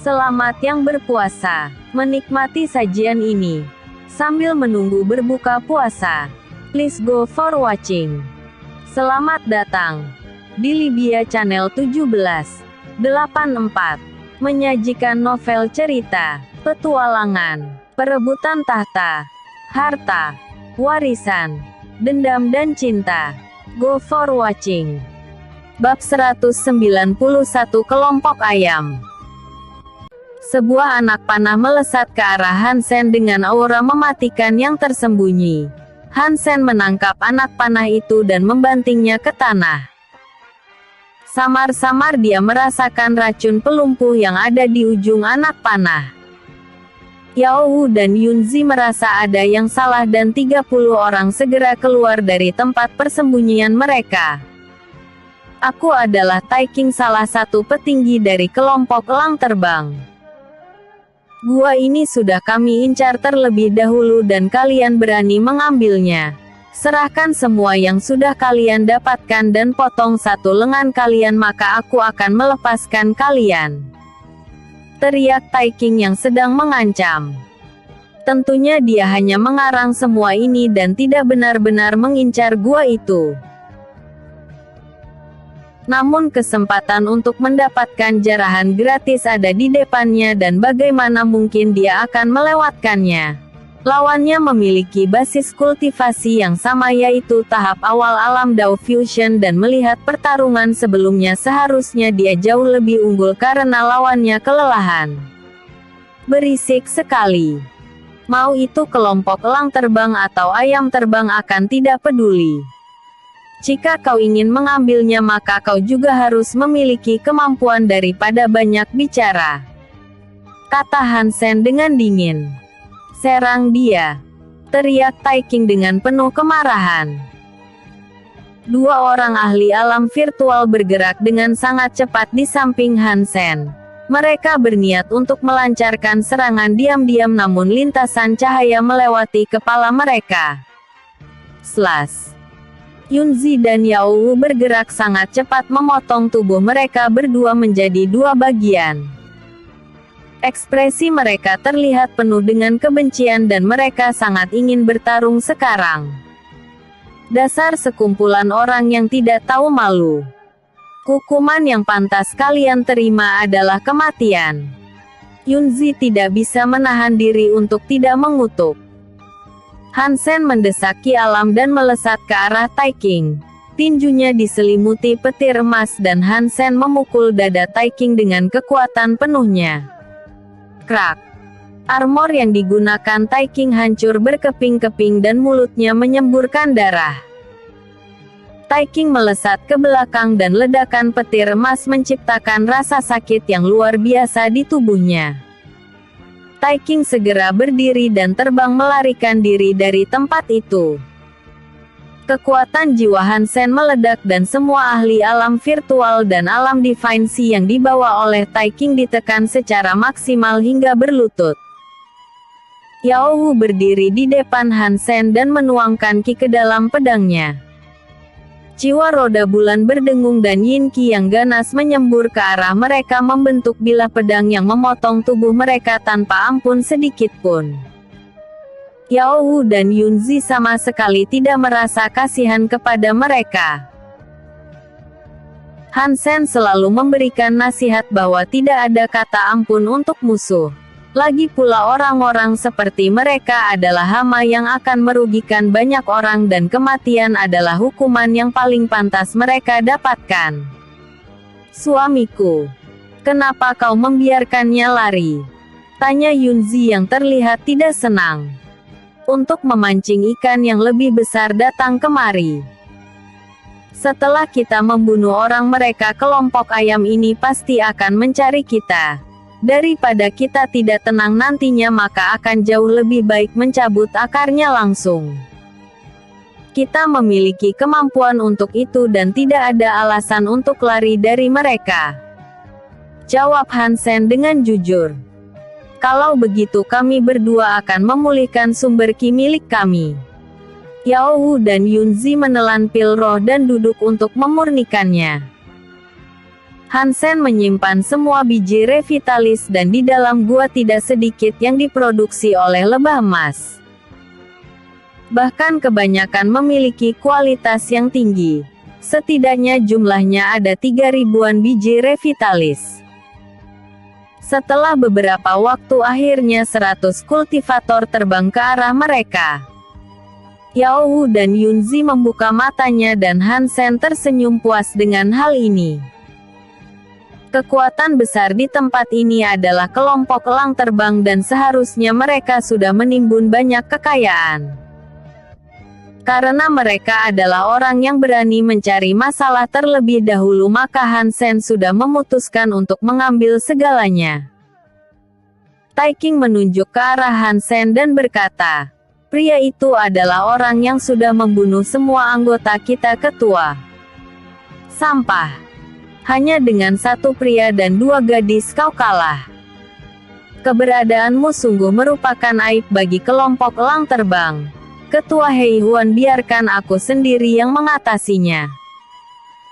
Selamat yang berpuasa, menikmati sajian ini sambil menunggu berbuka puasa. Please go for watching. Selamat datang di Libya Channel 1784, menyajikan novel cerita, petualangan, perebutan tahta, harta, warisan, dendam dan cinta. Go for watching. Bab 191 Kelompok Ayam. Sebuah anak panah melesat ke arah Hansen dengan aura mematikan yang tersembunyi. Hansen menangkap anak panah itu dan membantingnya ke tanah. Samar-samar dia merasakan racun pelumpuh yang ada di ujung anak panah. Yao Wu dan Yunzi merasa ada yang salah dan 30 orang segera keluar dari tempat persembunyian mereka. Aku adalah Tai King, salah satu petinggi dari kelompok elang terbang. Gua ini sudah kami incar terlebih dahulu dan kalian berani mengambilnya. Serahkan semua yang sudah kalian dapatkan dan potong satu lengan kalian, maka aku akan melepaskan kalian. Teriak Tai King yang sedang mengancam. Tentunya dia hanya mengarang semua ini dan tidak benar-benar mengincar gua itu. Namun kesempatan untuk mendapatkan jarahan gratis ada di depannya dan bagaimana mungkin dia akan melewatkannya. Lawannya memiliki basis kultivasi yang sama, yaitu tahap awal alam Dao Fusion, dan melihat pertarungan sebelumnya seharusnya dia jauh lebih unggul karena lawannya kelelahan. Berisik sekali. Mau itu kelompok elang terbang atau ayam terbang akan tidak peduli. Jika kau ingin mengambilnya maka kau juga harus memiliki kemampuan daripada banyak bicara, kata Hansen dengan dingin. Serang dia, teriak Tai King dengan penuh kemarahan. Dua orang ahli alam virtual bergerak dengan sangat cepat di samping Hansen. Mereka berniat untuk melancarkan serangan diam-diam, namun lintasan cahaya melewati kepala mereka. Slash. Yunzi dan Yao Wu bergerak sangat cepat memotong tubuh mereka berdua menjadi dua bagian. Ekspresi mereka terlihat penuh dengan kebencian dan mereka sangat ingin bertarung sekarang. Dasar sekumpulan orang yang tidak tahu malu. Hukuman yang pantas kalian terima adalah kematian. Yunzi tidak bisa menahan diri untuk tidak mengutuk. Hansen mendesaki alam dan melesat ke arah Tai King. Tinjunya diselimuti petir emas dan Hansen memukul dada Tai King dengan kekuatan penuhnya. Krak. Armor yang digunakan Tai King hancur berkeping-keping dan mulutnya menyemburkan darah. Tai King melesat ke belakang dan ledakan petir emas menciptakan rasa sakit yang luar biasa di tubuhnya. Tai King segera berdiri dan terbang melarikan diri dari tempat itu. Kekuatan jiwa Hansen meledak dan semua ahli alam virtual dan alam Divine Sea yang dibawa oleh Tai King ditekan secara maksimal hingga berlutut. Yao Wu berdiri di depan Hansen dan menuangkan ki ke dalam pedangnya. Jiwa roda bulan berdengung dan Yin Qi yang ganas menyembur ke arah mereka membentuk bilah pedang yang memotong tubuh mereka tanpa ampun sedikit pun. Yao Wu dan Yunzi sama sekali tidak merasa kasihan kepada mereka. Hansen selalu memberikan nasihat bahwa tidak ada kata ampun untuk musuh. Lagi pula orang-orang seperti mereka adalah hama yang akan merugikan banyak orang dan kematian adalah hukuman yang paling pantas mereka dapatkan. Suamiku, kenapa kau membiarkannya lari? Tanya Yunzi yang terlihat tidak senang. Untuk memancing ikan yang lebih besar datang kemari. Setelah kita membunuh orang mereka, kelompok ayam ini pasti akan mencari kita. Daripada kita tidak tenang nantinya, maka akan jauh lebih baik mencabut akarnya langsung. Kita memiliki kemampuan untuk itu dan tidak ada alasan untuk lari dari mereka. Jawab Hansen dengan jujur. Kalau begitu kami berdua akan memulihkan sumber ki milik kami. Yao Wu dan Yunzi menelan pil roh dan duduk untuk memurnikannya. Hansen menyimpan semua biji revitalis dan di dalam gua tidak sedikit yang diproduksi oleh lebah emas. Bahkan kebanyakan memiliki kualitas yang tinggi. Setidaknya jumlahnya ada 3.000-an biji revitalis. Setelah beberapa waktu akhirnya 100 kultivator terbang ke arah mereka. Yao Wu dan Yunzi membuka matanya dan Hansen tersenyum puas dengan hal ini. Kekuatan besar di tempat ini adalah kelompok elang terbang dan seharusnya mereka sudah menimbun banyak kekayaan. Karena mereka adalah orang yang berani mencari masalah terlebih dahulu, maka Hansen sudah memutuskan untuk mengambil segalanya. Taiking menunjuk ke arah Hansen dan berkata, "Pria itu adalah orang yang sudah membunuh semua anggota kita ketua. Sampah. Hanya dengan satu pria dan 2 gadis kau kalah. Keberadaanmu sungguh merupakan aib bagi kelompok elang terbang. Ketua Hei Huan, biarkan aku sendiri yang mengatasinya,"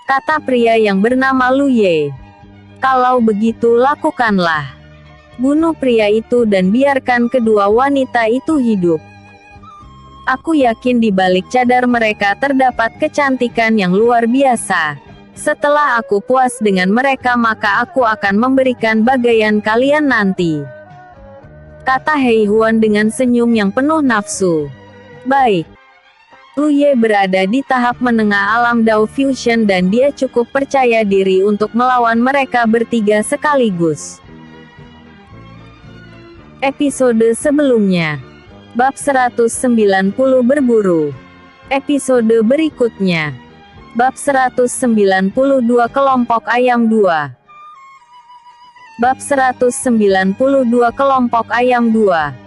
kata pria yang bernama Lu Ye. "Kalau begitu lakukanlah. Bunuh pria itu dan biarkan kedua wanita itu hidup. Aku yakin di balik cadar mereka terdapat kecantikan yang luar biasa. Setelah aku puas dengan mereka maka aku akan memberikan bagaian kalian nanti," kata Hei Huan dengan senyum yang penuh nafsu. Baik. Lu Ye berada di tahap menengah alam Dao Fusion dan dia cukup percaya diri untuk melawan mereka bertiga sekaligus. Episode sebelumnya. Bab 190 berburu. Episode berikutnya. Bab 192 kelompok ayam 2. Bab 192 kelompok ayam 2.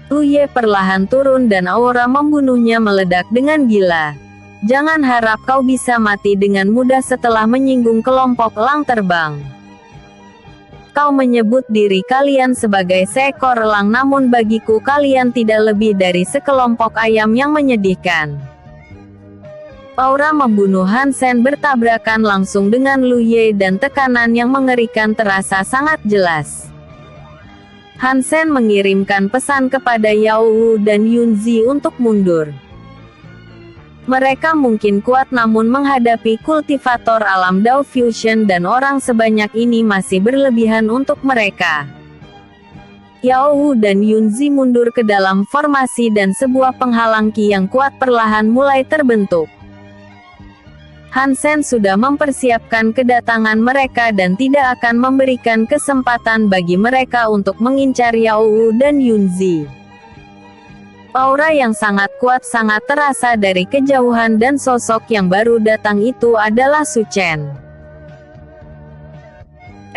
Lu Ye perlahan turun dan aura membunuhnya meledak dengan gila. Jangan harap kau bisa mati dengan mudah setelah menyinggung kelompok elang terbang. Kau menyebut diri kalian sebagai seekor elang, namun bagiku kalian tidak lebih dari sekelompok ayam yang menyedihkan. Aura membunuh Hansen bertabrakan langsung dengan Lu Ye dan tekanan yang mengerikan terasa sangat jelas. Hansen mengirimkan pesan kepada Yao Wu dan Yunzi untuk mundur. Mereka mungkin kuat namun menghadapi kultivator alam Dao Fusion dan orang sebanyak ini masih berlebihan untuk mereka. Yao Wu dan Yunzi mundur ke dalam formasi dan sebuah penghalang ki yang kuat perlahan mulai terbentuk. Hansen sudah mempersiapkan kedatangan mereka dan tidak akan memberikan kesempatan bagi mereka untuk mengincar Yao Wu dan Yunzi. Aura yang sangat kuat sangat terasa dari kejauhan dan sosok yang baru datang itu adalah Su Chen.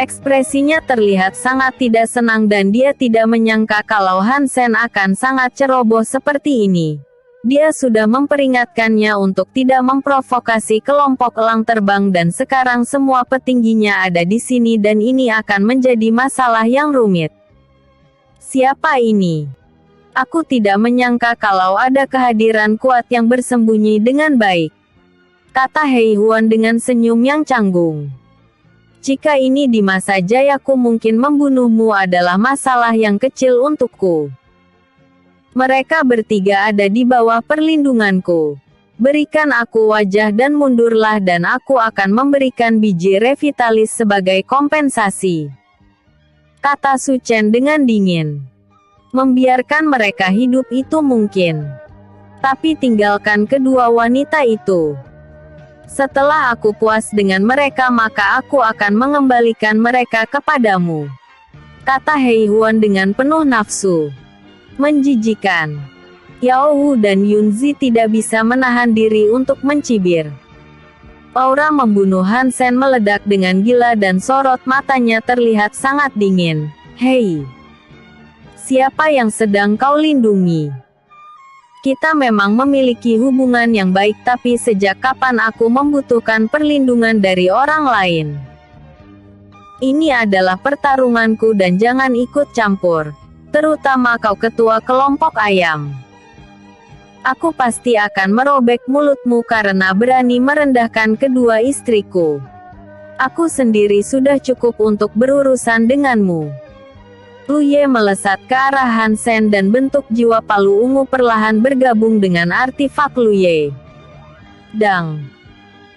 Ekspresinya terlihat sangat tidak senang dan dia tidak menyangka kalau Hansen akan sangat ceroboh seperti ini. Dia sudah memperingatkannya untuk tidak memprovokasi kelompok elang terbang dan sekarang semua petingginya ada di sini dan ini akan menjadi masalah yang rumit. Siapa ini? Aku tidak menyangka kalau ada kehadiran kuat yang bersembunyi dengan baik, kata Hei Huan dengan senyum yang canggung. Jika ini di masa jayaku mungkin membunuhmu adalah masalah yang kecil untukku. Mereka bertiga ada di bawah perlindunganku. Berikan aku wajah dan mundurlah dan aku akan memberikan biji revitalis sebagai kompensasi, kata Su Chen dengan dingin. Membiarkan mereka hidup itu mungkin, tapi tinggalkan kedua wanita itu. Setelah aku puas dengan mereka maka aku akan mengembalikan mereka kepadamu, kata Hei Huan dengan penuh nafsu. Menjijikan. Yao Wu dan Yunzi tidak bisa menahan diri untuk mencibir. Aura membunuh Hansen meledak dengan gila dan sorot matanya terlihat sangat dingin. Hei, siapa yang sedang kau lindungi? Kita memang memiliki hubungan yang baik, tapi sejak kapan aku membutuhkan perlindungan dari orang lain? Ini adalah pertarunganku dan jangan ikut campur. Terutama kau ketua kelompok ayam. Aku pasti akan merobek mulutmu karena berani merendahkan kedua istriku. Aku sendiri sudah cukup untuk berurusan denganmu. Lu Ye melesat ke arah Han Sen dan bentuk jiwa palu ungu perlahan bergabung dengan artefak Lu Ye. Dang!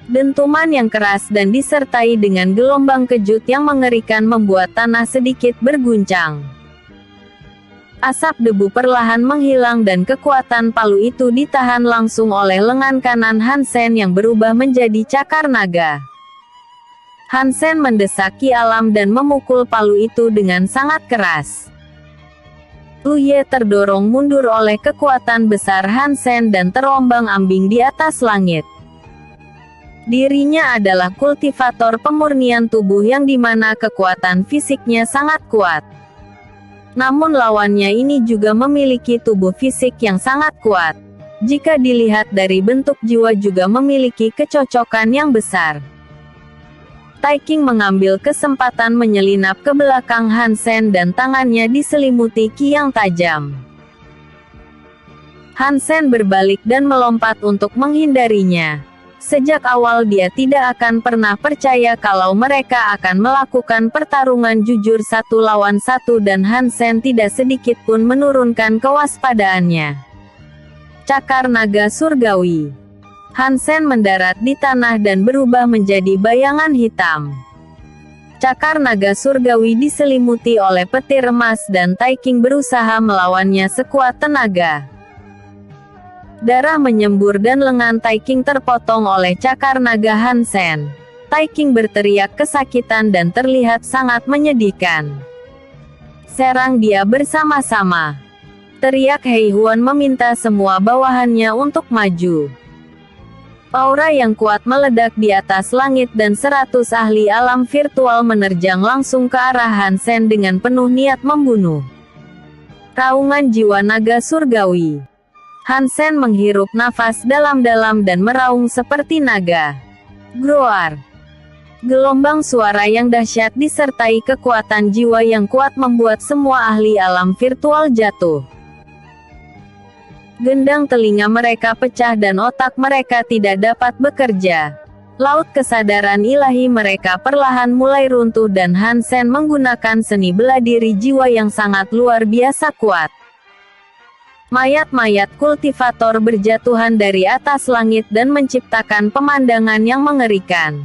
Dentuman yang keras dan disertai dengan gelombang kejut yang mengerikan membuat tanah sedikit berguncang. Asap debu perlahan menghilang dan kekuatan palu itu ditahan langsung oleh lengan kanan Han Sen yang berubah menjadi cakar naga. Han Sen mendesaki alam dan memukul palu itu dengan sangat keras. Lu Ye terdorong mundur oleh kekuatan besar Han Sen dan terombang-ambing di atas langit. Dirinya adalah kultivator pemurnian tubuh yang dimana kekuatan fisiknya sangat kuat. Namun lawannya ini juga memiliki tubuh fisik yang sangat kuat. Jika dilihat dari bentuk jiwa juga memiliki kecocokan yang besar. Tai King mengambil kesempatan menyelinap ke belakang Han Sen dan tangannya diselimuti ki yang tajam. Han Sen berbalik dan melompat untuk menghindarinya. Sejak awal dia tidak akan pernah percaya kalau mereka akan melakukan pertarungan jujur 1 lawan 1 dan Han Sen tidak sedikit pun menurunkan kewaspadaannya. Cakar naga surgawi. Han Sen mendarat di tanah dan berubah menjadi bayangan hitam. Cakar naga surgawi diselimuti oleh petir emas dan Tai King berusaha melawannya sekuat tenaga. Darah menyembur dan lengan Tai King terpotong oleh cakar naga Han Sen. Tai King berteriak kesakitan dan terlihat sangat menyedihkan. Serang dia bersama-sama. Teriak Hei Huan meminta semua bawahannya untuk maju. Aura yang kuat meledak di atas langit dan 100 ahli alam virtual menerjang langsung ke arah Han Sen dengan penuh niat membunuh. Raungan jiwa naga surgawi. Han Sen menghirup nafas dalam-dalam dan meraung seperti naga. Groar. Gelombang suara yang dahsyat disertai kekuatan jiwa yang kuat membuat semua ahli alam virtual jatuh. Gendang telinga mereka pecah dan otak mereka tidak dapat bekerja. Laut kesadaran ilahi mereka perlahan mulai runtuh dan Han Sen menggunakan seni bela diri jiwa yang sangat luar biasa kuat. Mayat-mayat kultivator berjatuhan dari atas langit dan menciptakan pemandangan yang mengerikan.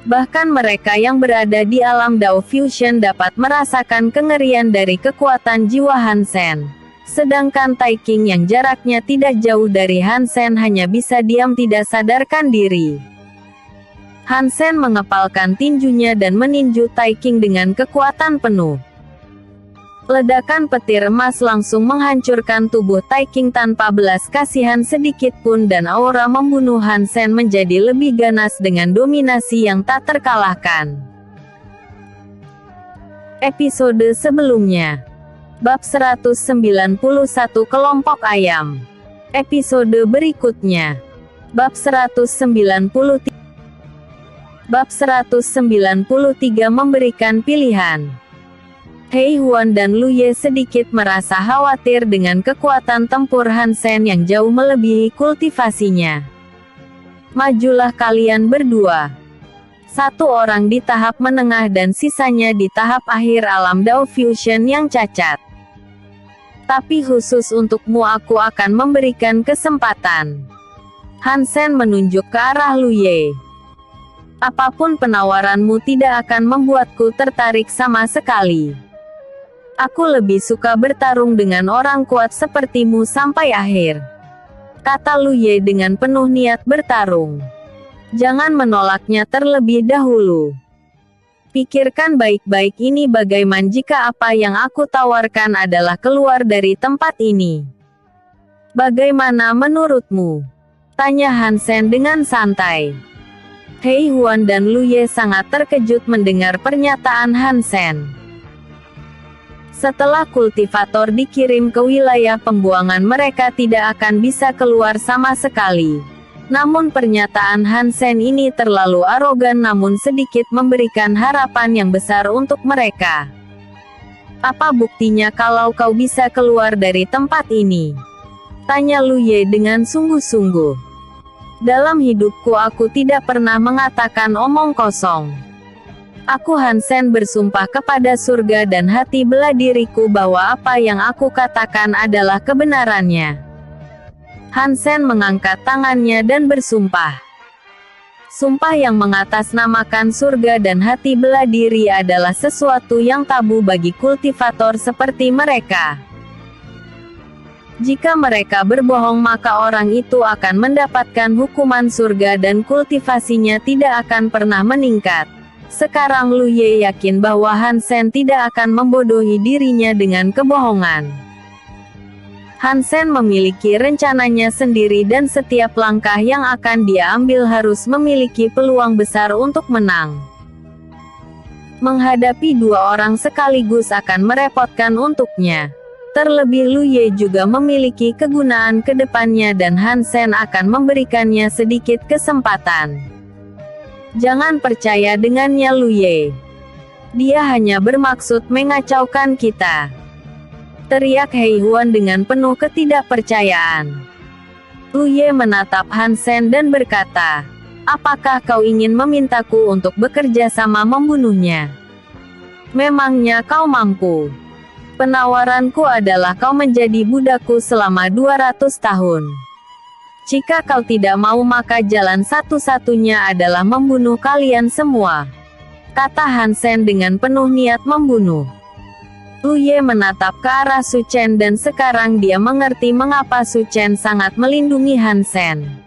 Bahkan mereka yang berada di alam Dao Fusion dapat merasakan kengerian dari kekuatan jiwa Han Sen. Sedangkan Tai King yang jaraknya tidak jauh dari Han Sen hanya bisa diam tidak sadarkan diri. Han Sen mengepalkan tinjunya dan meninju Tai King dengan kekuatan penuh. Ledakan petir emas langsung menghancurkan tubuh Tai King tanpa belas kasihan sedikit pun dan aura membunuh Han Sen menjadi lebih ganas dengan dominasi yang tak terkalahkan. Episode sebelumnya. Bab 191 Kelompok Ayam. Episode berikutnya. Bab 193. Bab 193 memberikan pilihan. Hei Huan dan Lu Ye sedikit merasa khawatir dengan kekuatan tempur Han Sen yang jauh melebihi kultivasinya. Majulah kalian berdua. 1 orang di tahap menengah dan sisanya di tahap akhir alam Dao Fusion yang cacat. Tapi khusus untukmu aku akan memberikan kesempatan. Han Sen menunjuk ke arah Lu Ye. Apapun penawaranmu tidak akan membuatku tertarik sama sekali. Aku lebih suka bertarung dengan orang kuat sepertimu sampai akhir. Kata Lu Ye dengan penuh niat bertarung. Jangan menolaknya terlebih dahulu. Pikirkan baik-baik ini bagaimana jika apa yang aku tawarkan adalah keluar dari tempat ini. Bagaimana menurutmu? Tanya Han Sen dengan santai. Hei Huan dan Lu Ye sangat terkejut mendengar pernyataan Han Sen. Setelah kultivator dikirim ke wilayah pembuangan mereka tidak akan bisa keluar sama sekali. Namun pernyataan Han Sen ini terlalu arogan namun sedikit memberikan harapan yang besar untuk mereka. Apa buktinya kalau kau bisa keluar dari tempat ini? Tanya Lu Ye dengan sungguh-sungguh. Dalam hidupku aku tidak pernah mengatakan omong kosong. Aku Hansen bersumpah kepada surga dan hati bela diriku bahwa apa yang aku katakan adalah kebenarannya. Hansen mengangkat tangannya dan bersumpah. Sumpah yang mengatasnamakan surga dan hati bela diri adalah sesuatu yang tabu bagi kultivator seperti mereka. Jika mereka berbohong maka orang itu akan mendapatkan hukuman surga dan kultivasinya tidak akan pernah meningkat. Sekarang Lu Ye yakin bahwa Hansen tidak akan membodohi dirinya dengan kebohongan. Hansen memiliki rencananya sendiri dan setiap langkah yang akan dia ambil harus memiliki peluang besar untuk menang. Menghadapi dua orang sekaligus akan merepotkan untuknya. Terlebih Lu Ye juga memiliki kegunaan ke depannya dan Hansen akan memberikannya sedikit kesempatan. Jangan percaya dengannya Lu Ye. Dia hanya bermaksud mengacaukan kita. Teriak Hei Huan dengan penuh ketidakpercayaan. Lu Ye menatap Hansen dan berkata, apakah kau ingin memintaku untuk bekerja sama membunuhnya? Memangnya kau mampu? Penawaranku adalah kau menjadi budakku selama 200 tahun. Jika kau tidak mau maka jalan satu-satunya adalah membunuh kalian semua. Kata Hansen dengan penuh niat membunuh. Lu Ye menatap ke arah Su Chen dan sekarang dia mengerti mengapa Su Chen sangat melindungi Hansen.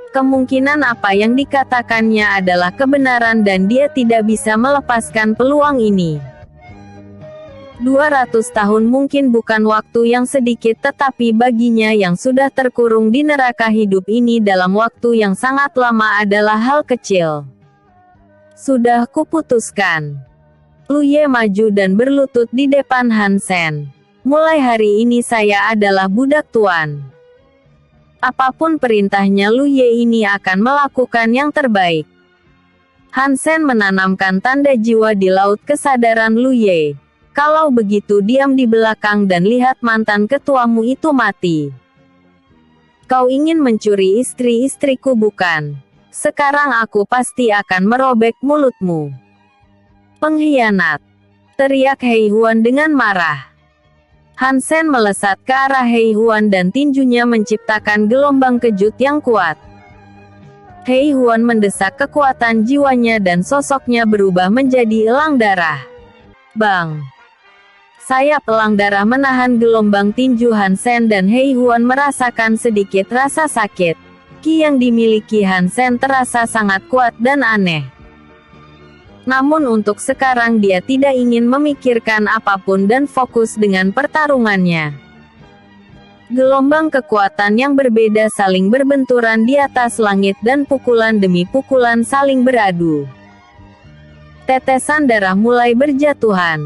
Kemungkinan apa yang dikatakannya adalah kebenaran dan dia tidak bisa melepaskan peluang ini. 200 tahun mungkin bukan waktu yang sedikit tetapi baginya yang sudah terkurung di neraka hidup ini dalam waktu yang sangat lama adalah hal kecil. Sudah kuputuskan. Lu Ye maju dan berlutut di depan Hansen. Mulai hari ini saya adalah budak tuan. Apapun perintahnya Lu Ye ini akan melakukan yang terbaik. Hansen menanamkan tanda jiwa di laut kesadaran Lu Ye. Kalau begitu diam di belakang dan lihat mantan ketuamu itu mati. Kau ingin mencuri istri-istriku bukan? Sekarang aku pasti akan merobek mulutmu. Pengkhianat! Teriak Hei Huan dengan marah. Hansen melesat ke arah Hei Huan dan tinjunya menciptakan gelombang kejut yang kuat. Hei Huan mendesak kekuatan jiwanya dan sosoknya berubah menjadi elang darah. Bang! Sayap elang darah menahan gelombang tinju Hansen dan Hei Huan merasakan sedikit rasa sakit. Ki yang dimiliki Hansen terasa sangat kuat dan aneh. Namun untuk sekarang dia tidak ingin memikirkan apapun dan fokus dengan pertarungannya. Gelombang kekuatan yang berbeda saling berbenturan di atas langit dan pukulan demi pukulan saling beradu. Tetesan darah mulai berjatuhan.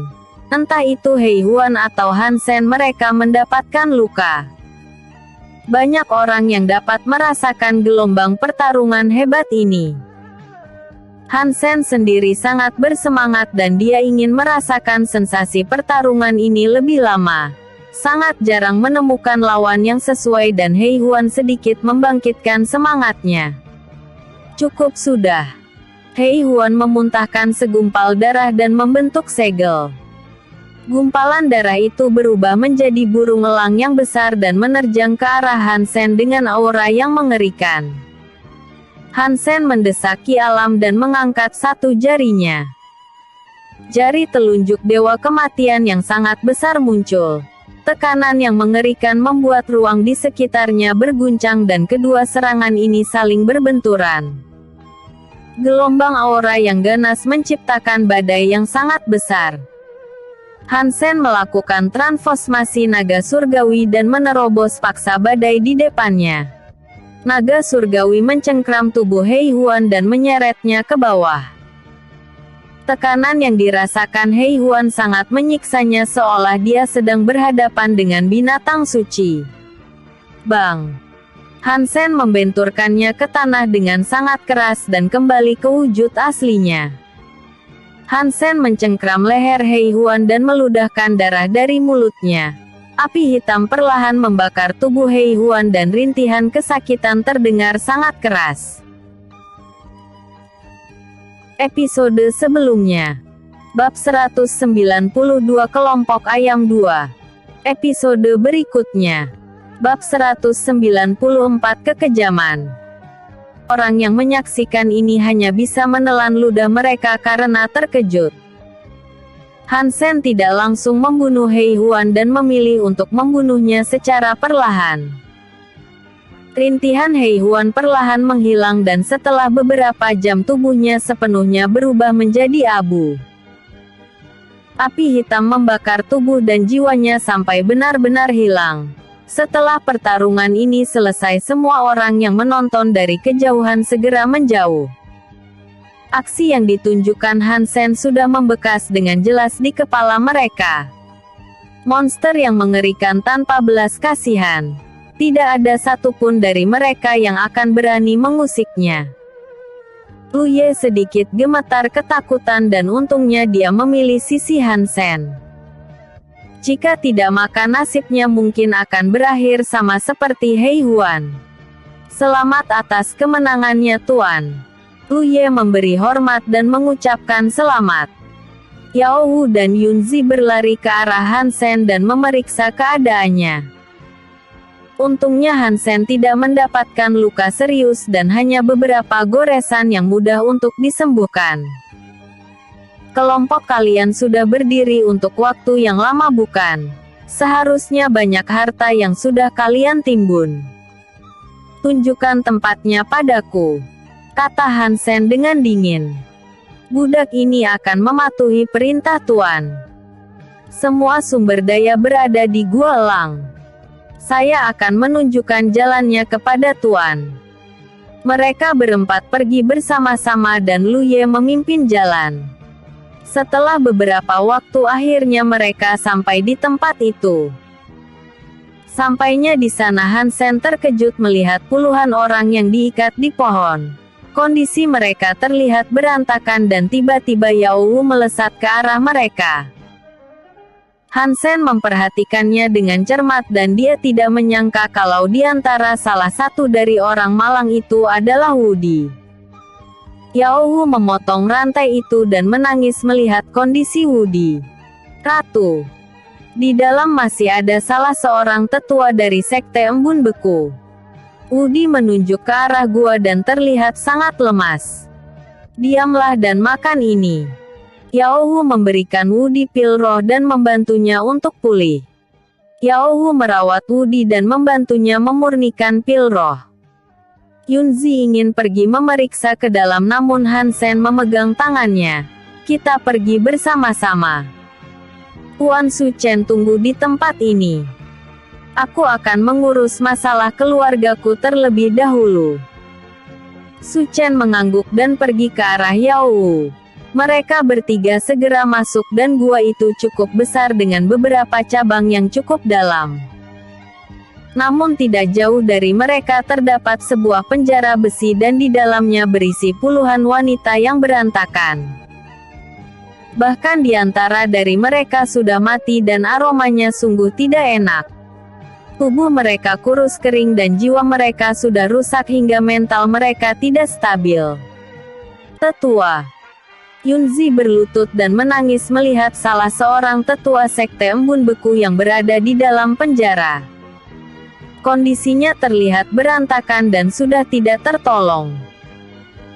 Entah itu Hei Huan atau Hansen mereka mendapatkan luka. Banyak orang yang dapat merasakan gelombang pertarungan hebat ini. Hansen sendiri sangat bersemangat dan dia ingin merasakan sensasi pertarungan ini lebih lama. Sangat jarang menemukan lawan yang sesuai dan Hei Huan sedikit membangkitkan semangatnya. Cukup sudah. Hei Huan memuntahkan segumpal darah dan membentuk segel. Gumpalan darah itu berubah menjadi burung elang yang besar dan menerjang ke arah Hansen dengan aura yang mengerikan. Hansen mendesaki alam dan mengangkat satu jarinya. Jari telunjuk dewa kematian yang sangat besar muncul. Tekanan yang mengerikan membuat ruang di sekitarnya berguncang dan kedua serangan ini saling berbenturan. Gelombang aura yang ganas menciptakan badai yang sangat besar. Hansen melakukan transformasi naga surgawi dan menerobos paksa badai di depannya. Naga surgawi mencengkram tubuh Hei Huan dan menyeretnya ke bawah. Tekanan yang dirasakan Hei Huan sangat menyiksanya seolah dia sedang berhadapan dengan binatang suci. Bang! Hansen membenturkannya ke tanah dengan sangat keras dan kembali ke wujud aslinya. Hansen mencengkram leher Hei Huan dan meludahkan darah dari mulutnya. Api hitam perlahan membakar tubuh Hei Huan dan rintihan kesakitan terdengar sangat keras. Episode sebelumnya. Bab 192 Kelompok Ayam 2. Episode berikutnya. Bab 194 Kekejaman. Orang yang menyaksikan ini hanya bisa menelan ludah mereka karena terkejut. Han Sen tidak langsung membunuh Hei Huan dan memilih untuk membunuhnya secara perlahan. Rintihan Hei Huan perlahan menghilang dan setelah beberapa jam tubuhnya sepenuhnya berubah menjadi abu. Api hitam membakar tubuh dan jiwanya sampai benar-benar hilang. Setelah pertarungan ini selesai, semua orang yang menonton dari kejauhan segera menjauh. Aksi yang ditunjukkan Han Sen sudah membekas dengan jelas di kepala mereka. Monster yang mengerikan tanpa belas kasihan. Tidak ada satupun dari mereka yang akan berani mengusiknya. Lu Ye sedikit gemetar ketakutan dan untungnya dia memilih sisi Han Sen. Jika tidak maka nasibnya mungkin akan berakhir sama seperti Hei Huan. Selamat atas kemenangannya Tuan. Lu Ye memberi hormat dan mengucapkan selamat. Yao Wu dan Yunzi berlari ke arah Han Sen dan memeriksa keadaannya. Untungnya Han Sen tidak mendapatkan luka serius dan hanya beberapa goresan yang mudah untuk disembuhkan. Kelompok kalian sudah berdiri untuk waktu yang lama bukan? Seharusnya banyak harta yang sudah kalian timbun. Tunjukkan tempatnya padaku, kata Han Sen dengan dingin. Budak ini akan mematuhi perintah Tuan. Semua sumber daya berada di Gua Lang. Saya akan menunjukkan jalannya kepada Tuan. Mereka berempat pergi bersama-sama dan Lu Ye memimpin jalan. Setelah beberapa waktu akhirnya mereka sampai di tempat itu. Sampainya di sana Han Sen terkejut melihat puluhan orang yang diikat di pohon. Kondisi mereka terlihat berantakan dan tiba-tiba Yao Wu melesat ke arah mereka. Han Sen memperhatikannya dengan cermat dan dia tidak menyangka kalau di antara salah satu dari orang malang itu adalah Wudi. Yao Wu memotong rantai itu dan menangis melihat kondisi Wudi. Ratu. Di dalam masih ada salah seorang tetua dari Sekte Embun Beku. Wudi menunjuk ke arah gua dan terlihat sangat lemas. Diamlah dan makan ini. Yao Wu memberikan Wudi pil roh dan membantunya untuk pulih. Yao Wu merawat Wudi dan membantunya memurnikan pil roh. Yunzi ingin pergi memeriksa ke dalam namun Han Sen memegang tangannya. Kita pergi bersama-sama. Tuan Su Chen tunggu di tempat ini. Aku akan mengurus masalah keluargaku terlebih dahulu. Su Chen mengangguk dan pergi ke arah Yao Wu. Mereka bertiga segera masuk dan gua itu cukup besar dengan beberapa cabang yang cukup dalam. Namun tidak jauh dari mereka terdapat sebuah penjara besi dan di dalamnya berisi puluhan wanita yang berantakan. Bahkan di antara dari mereka sudah mati dan aromanya sungguh tidak enak. Tubuh mereka kurus kering dan jiwa mereka sudah rusak hingga mental mereka tidak stabil. Tetua. Yunzi berlutut dan menangis melihat salah seorang tetua Sekte Embun Beku yang berada di dalam penjara. Kondisinya terlihat berantakan dan sudah tidak tertolong.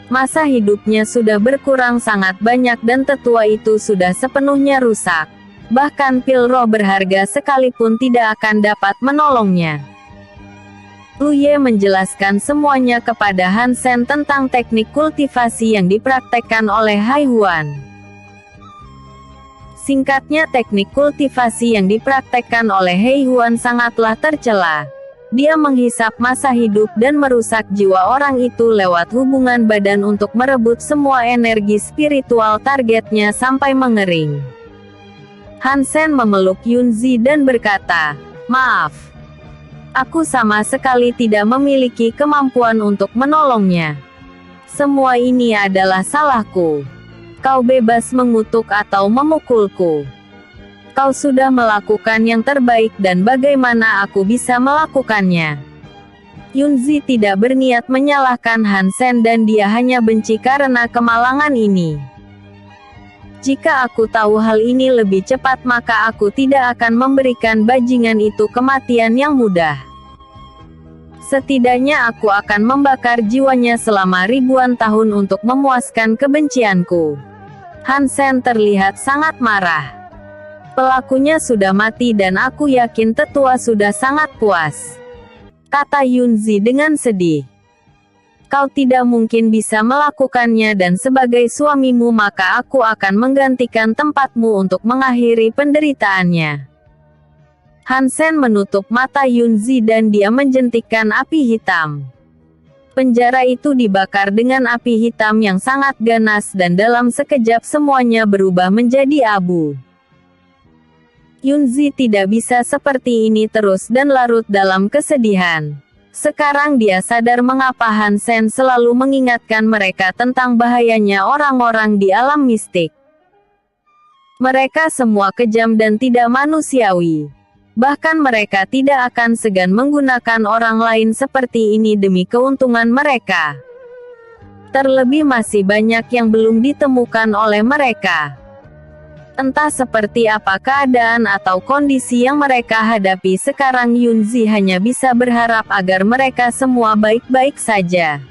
Masa hidupnya sudah berkurang sangat banyak dan tetua itu sudah sepenuhnya rusak. Bahkan pil roh berharga sekalipun tidak akan dapat menolongnya. Lu Ye menjelaskan semuanya kepada Han Sen tentang teknik kultivasi yang dipraktekkan oleh Hei Huan. Singkatnya, teknik kultivasi yang dipraktekkan oleh Hei Huan sangatlah tercela. Dia menghisap masa hidup dan merusak jiwa orang itu lewat hubungan badan untuk merebut semua energi spiritual targetnya sampai mengering. Han Sen memeluk Yunzi dan berkata, "Maaf. Aku sama sekali tidak memiliki kemampuan untuk menolongnya. Semua ini adalah salahku. Kau bebas mengutuk atau memukulku." Kau sudah melakukan yang terbaik dan bagaimana aku bisa melakukannya? Yunzi tidak berniat menyalahkan Hansen dan dia hanya benci karena kemalangan ini. Jika aku tahu hal ini lebih cepat maka aku tidak akan memberikan bajingan itu kematian yang mudah. Setidaknya aku akan membakar jiwanya selama ribuan tahun untuk memuaskan kebencianku. Hansen terlihat sangat marah. Pelakunya sudah mati dan aku yakin tetua sudah sangat puas, kata Yunzi dengan sedih. Kau tidak mungkin bisa melakukannya dan sebagai suamimu maka aku akan menggantikan tempatmu untuk mengakhiri penderitaannya. Hansen menutup mata Yunzi dan dia menjentikkan api hitam. Penjara itu dibakar dengan api hitam yang sangat ganas dan dalam sekejap semuanya berubah menjadi abu. Yunzi tidak bisa seperti ini terus dan larut dalam kesedihan. Sekarang dia sadar mengapa Hansen selalu mengingatkan mereka tentang bahayanya orang-orang di alam mistik. Mereka semua kejam dan tidak manusiawi. Bahkan mereka tidak akan segan menggunakan orang lain seperti ini demi keuntungan mereka. Terlebih masih banyak yang belum ditemukan oleh mereka. Entah seperti apa keadaan atau kondisi yang mereka hadapi sekarang, Yunzi hanya bisa berharap agar mereka semua baik-baik saja.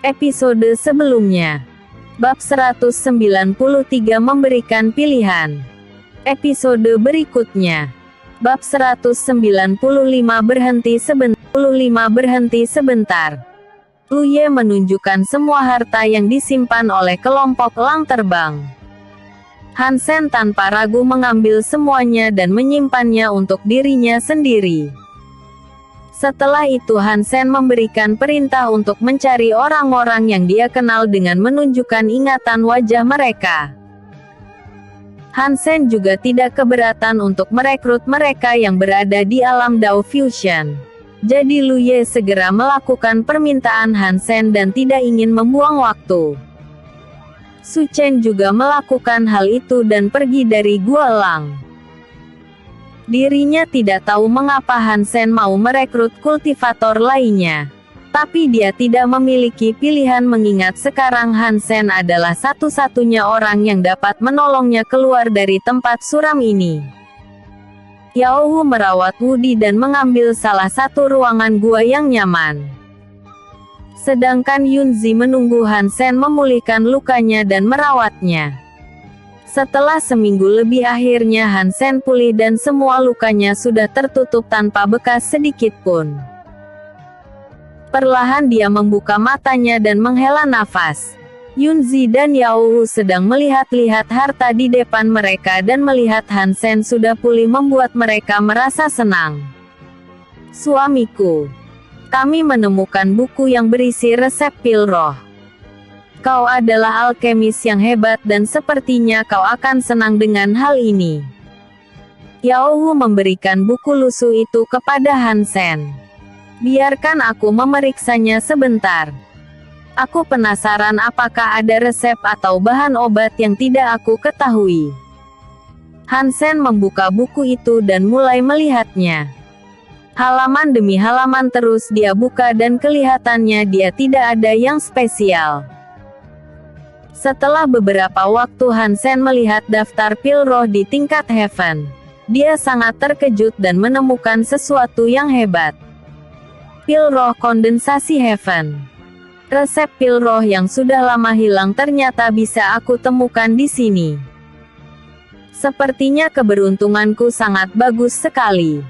Episode sebelumnya. Bab 193 memberikan pilihan. Episode berikutnya. Bab 195 berhenti sebentar. Luye menunjukkan semua harta yang disimpan oleh kelompok Lang Terbang. Hansen tanpa ragu mengambil semuanya dan menyimpannya untuk dirinya sendiri. Setelah itu Hansen memberikan perintah untuk mencari orang-orang yang dia kenal dengan menunjukkan ingatan wajah mereka. Hansen juga tidak keberatan untuk merekrut mereka yang berada di alam Dao Fusion. Jadi Luye segera melakukan permintaan Hansen dan tidak ingin membuang waktu. Su Chen juga melakukan hal itu dan pergi dari Gua Lang. Dirinya tidak tahu mengapa Hansen mau merekrut kultivator lainnya. Tapi dia tidak memiliki pilihan mengingat sekarang Hansen adalah satu-satunya orang yang dapat menolongnya keluar dari tempat suram ini. Yao Wu merawat Wudi dan mengambil salah satu ruangan gua yang nyaman. Sedangkan Yunzi menunggu Hansen memulihkan lukanya dan merawatnya. Setelah seminggu lebih akhirnya Hansen pulih dan semua lukanya sudah tertutup tanpa bekas sedikit pun. Perlahan dia membuka matanya dan menghela nafas. Yunzi dan Yao Wu sedang melihat-lihat harta di depan mereka dan melihat Hansen sudah pulih membuat mereka merasa senang. Suamiku, kami menemukan buku yang berisi resep pil roh. Kau adalah alkemis yang hebat dan sepertinya kau akan senang dengan hal ini. Yao Wu memberikan buku lusuh itu kepada Hansen. Biarkan aku memeriksanya sebentar. Aku penasaran apakah ada resep atau bahan obat yang tidak aku ketahui. Hansen membuka buku itu dan mulai melihatnya. Halaman demi halaman terus dia buka dan kelihatannya dia tidak ada yang spesial. Setelah beberapa waktu Hansen melihat daftar pil roh di tingkat Heaven. Dia sangat terkejut dan menemukan sesuatu yang hebat. Pil roh kondensasi Heaven. Resep pil roh yang sudah lama hilang ternyata bisa aku temukan di sini. Sepertinya keberuntunganku sangat bagus sekali,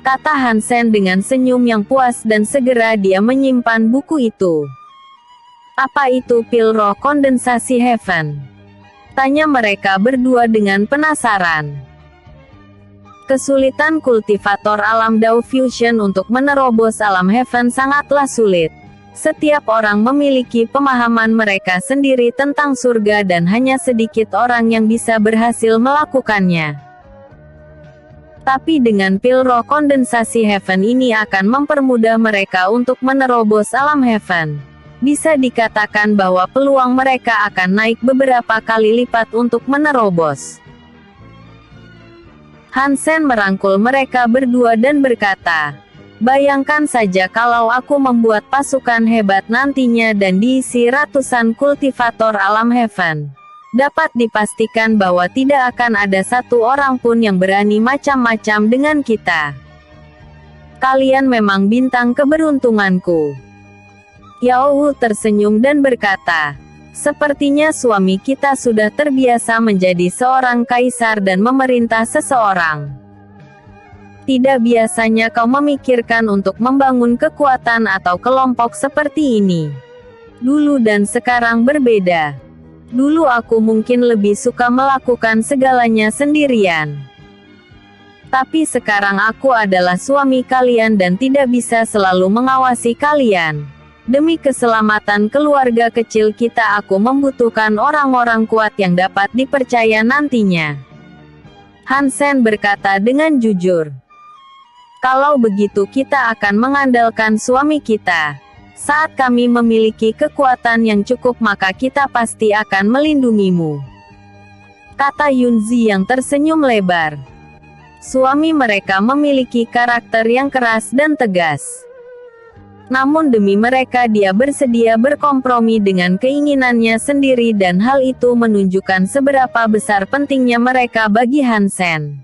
kata Hansen dengan senyum yang puas dan segera dia menyimpan buku itu. Apa itu pil roh kondensasi Heaven? Tanya mereka berdua dengan penasaran. Kesulitan kultivator alam Dao Fusion untuk menerobos alam Heaven sangatlah sulit. Setiap orang memiliki pemahaman mereka sendiri tentang surga dan hanya sedikit orang yang bisa berhasil melakukannya. Tapi dengan pil roh kondensasi Heaven ini akan mempermudah mereka untuk menerobos alam Heaven. Bisa dikatakan bahwa peluang mereka akan naik beberapa kali lipat untuk menerobos. Hansen merangkul mereka berdua dan berkata, "Bayangkan saja kalau aku membuat pasukan hebat nantinya dan diisi ratusan kultivator alam heaven. Dapat dipastikan bahwa tidak akan ada satu orang pun yang berani macam-macam dengan kita. Kalian memang bintang keberuntunganku." Yao Wu tersenyum dan berkata, "Sepertinya suami kita sudah terbiasa menjadi seorang kaisar dan memerintah seseorang. Tidak biasanya kau memikirkan untuk membangun kekuatan atau kelompok seperti ini. Dulu dan sekarang berbeda. Dulu aku mungkin lebih suka melakukan segalanya sendirian. Tapi sekarang aku adalah suami kalian dan tidak bisa selalu mengawasi kalian. Demi keselamatan keluarga kecil kita, aku membutuhkan orang-orang kuat yang dapat dipercaya nantinya." Hansen berkata dengan jujur, "Kalau begitu kita akan mengandalkan suami kita. Saat kami memiliki kekuatan yang cukup maka kita pasti akan melindungimu," kata Yunzi yang tersenyum lebar. Suami mereka memiliki karakter yang keras dan tegas. Namun demi mereka dia bersedia berkompromi dengan keinginannya sendiri dan hal itu menunjukkan seberapa besar pentingnya mereka bagi Hansen.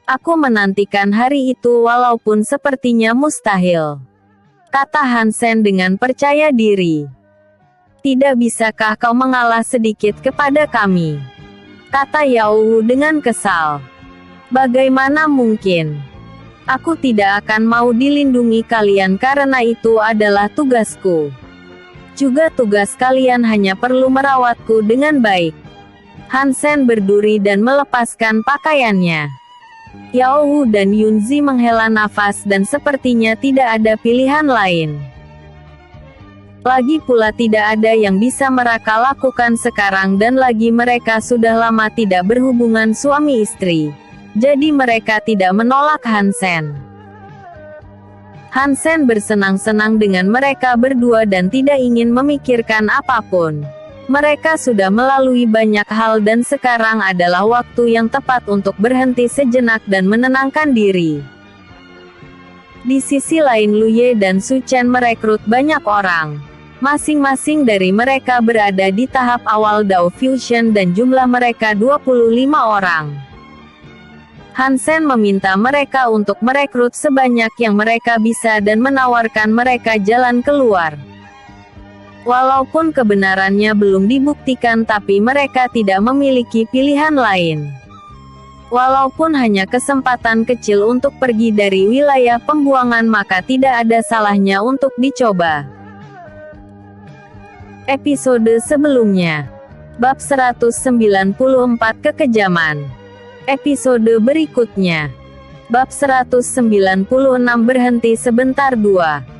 "Aku menantikan hari itu walaupun sepertinya mustahil," kata Hansen dengan percaya diri. "Tidak bisakah kau mengalah sedikit kepada kami?" kata Yao Wu dengan kesal. "Bagaimana mungkin? Aku tidak akan mau dilindungi kalian karena itu adalah tugasku. Juga tugas kalian hanya perlu merawatku dengan baik." Hansen berduri dan melepaskan pakaiannya. Yao Wu dan Yunzi menghela nafas dan sepertinya tidak ada pilihan lain. Lagi pula tidak ada yang bisa mereka lakukan sekarang dan lagi mereka sudah lama tidak berhubungan suami istri. Jadi mereka tidak menolak Hansen. Hansen bersenang-senang dengan mereka berdua dan tidak ingin memikirkan apapun. Mereka sudah melalui banyak hal dan sekarang adalah waktu yang tepat untuk berhenti sejenak dan menenangkan diri. Di sisi lain Lu Ye dan Su Chen merekrut banyak orang. Masing-masing dari mereka berada di tahap awal Dao Fusion dan jumlah mereka 25 orang. Hansen meminta mereka untuk merekrut sebanyak yang mereka bisa dan menawarkan mereka jalan keluar. Walaupun kebenarannya belum dibuktikan tapi mereka tidak memiliki pilihan lain. Walaupun hanya kesempatan kecil untuk pergi dari wilayah pembuangan maka tidak ada salahnya untuk dicoba. Episode sebelumnya. Bab 194 Kekejaman. Episode berikutnya. Bab 196 Berhenti sebentar 2.